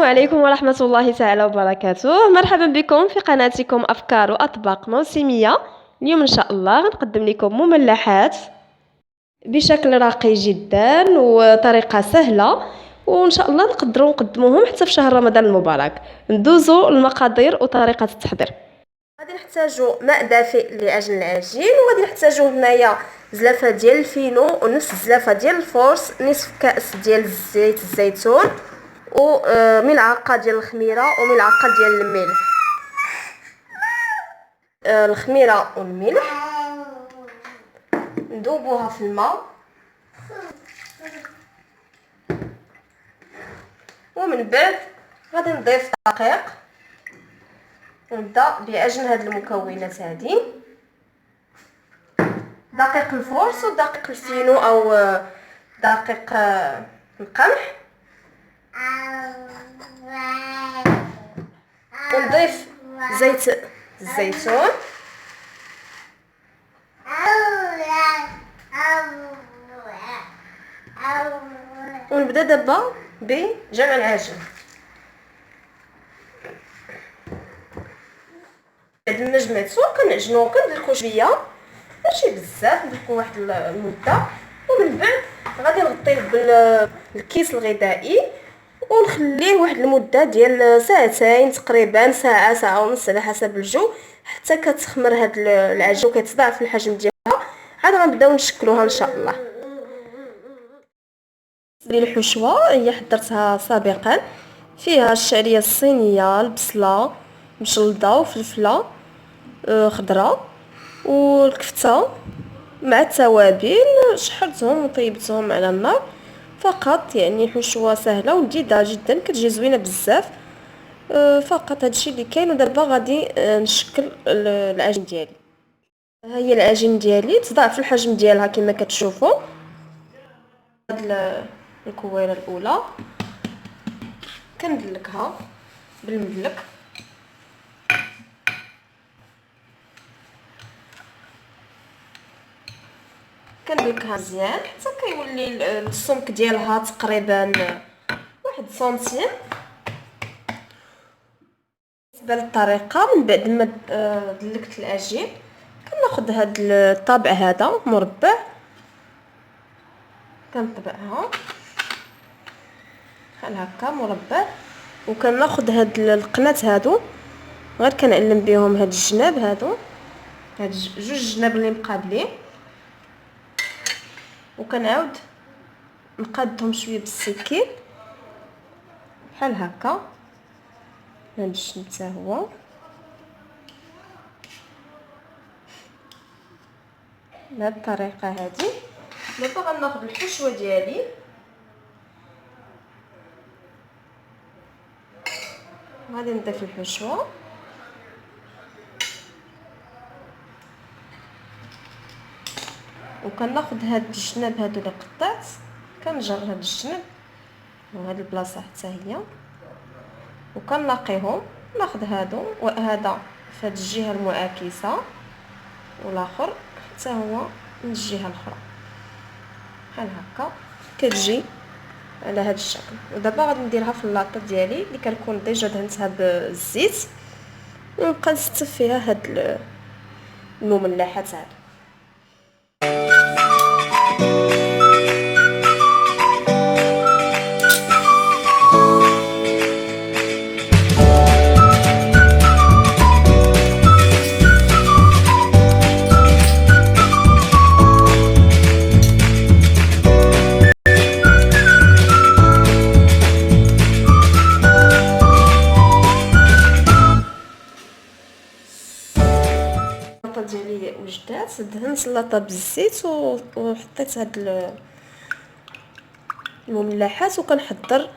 عليكم ورحمة الله تعالى وبركاته. مرحبا بكم في قناتكم أفكار وأطباق موسمية. اليوم إن شاء الله غنقدم لكم مملحات بشكل راقي جدا وطريقة سهلة، وإن شاء الله نقدروا نقدموهم حتى في شهر رمضان المبارك. ندوزوا المقادير وطريقة التحضير. غادي نحتاجوا ماء دافئ لعجن العجين، وغادي نحتاجوا هنايا زلافه ديال الفينو ونصف زلافه ديال الفورس، نصف كاس ديال زيت الزيتون، وملعقه ديال الخميره وملعقه ديال الملح. الخميره والملح نذوبوها في الماء، ومن بعد غادي نضيف دقيق ونبدا بعجن هاد المكونات هادي: دقيق الفورس ودقيق الفينو او دقيق القمح، ونضيف زيت الزيتون، ونبدا دابا بجمع العجين. بعد ما جمعتو كنعجنو كندلكو شويه، ماشي بزاف، ندلكو واحد المده، ومن بعد غادي نغطيه بالكيس الغذائي ونخليه واحد المده ديال ساعتين تقريبا، ساعه ساعه ونص على حسب الجو، حتى كتخمر هاد العجين وكيتضاعف الحجم ديالها. عاد غنبداو نشكلوها ان شاء الله. الحشوه هي حضرتها سابقا، فيها الشعريه الصينيه، البصله مشلضه وفلفله خضراء والكفته مع التوابل، شحرتهم وطيبتهم على النار فقط. يعني حشوه سهله ولذيذه جدا، كتجي زوينه بزاف. فقط هادشي اللي كاين. ودابا غادي نشكل العجين ديالي. ها هي العجين ديالي تضاعف الحجم ديالها كما كتشوفوا. هاد الكويره الاولى كندلكها بالمدلك، كندلكها مزيان حتى كيولي السمك ديالها تقريبا واحد سنتيم. بالنسبه للطريقه، من بعد ما دلكت العجين كناخذ هاد الطابع هذا مربع، كنطبعها بحال هكا مربع، وكناخذ هاد القنات هادو غير كنعلم بهم هاد الجناب هادو، هاد جوج جناب اللي مقابلين، وكنعاود نقادهم شويه بالسكين بحال هكا. هاد الجنب حتى هو بهاد الطريقه هادي. دابا غناخذ الحشوه ديالي غادي نضيف الحشوه، وكناخذ هاد الجناب هادو اللي قطعت، كنجر هاد الجنب وهاد البلاصه حتى هي، وكنلاقيهم. ناخذ هادو وهذا في هاد الجهه المعاكسه، والاخر حتى هو من الجهه الاخرى بحال هكا، كتجي على هاد الشكل. ودابا غادي نديرها في اللاطه ديالي اللي كنكون ديجا دهنتها بالزيت، ونبقى نستف فيها هاد المملحات هادو. اللاطه ديالي وجدات، دهنت اللاطه بالزيت وحطيت هاد المملحات، وكنحضر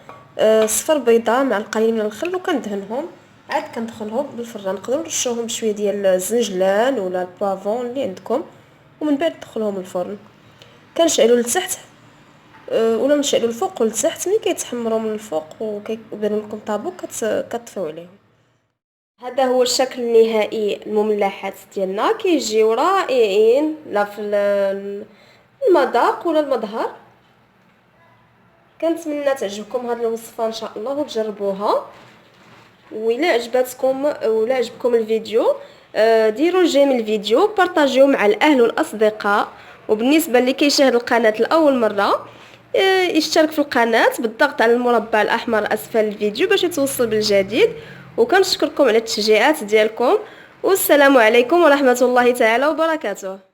صفر بيضه مع القليل من الخل وكندهنهم. عاد كندخلهم بالفران، نقدروا نرشوهم بشويه ديال الزنجلان ولا البافون اللي عندكم، ومن بعد ندخلوهم الفرن. كنشعلوا لتحت ولا نشعلوا الفوق ولتحت. ملي كيتحمروا من الفوق وكيبانوا لكم طابو كتطفيو عليهم. هذا هو الشكل النهائي. المملحات ديالنا كيجيو رائعين لا في المذاق ولا المظهر. كنتمنى تعجبكم هذه الوصفه ان شاء الله وتجربوها. وإلا عجبتكم ولا عجبكم الفيديو ديروا جيم الفيديو، بارطاجيوه مع الاهل والاصدقاء. وبالنسبه اللي كيشاهد القناه لاول مره يشترك في القناه بالضغط على المربع الاحمر اسفل الفيديو باش يتوصل بالجديد. وكنشكركم على التشجيعات ديالكم، والسلام عليكم ورحمه الله تعالى وبركاته.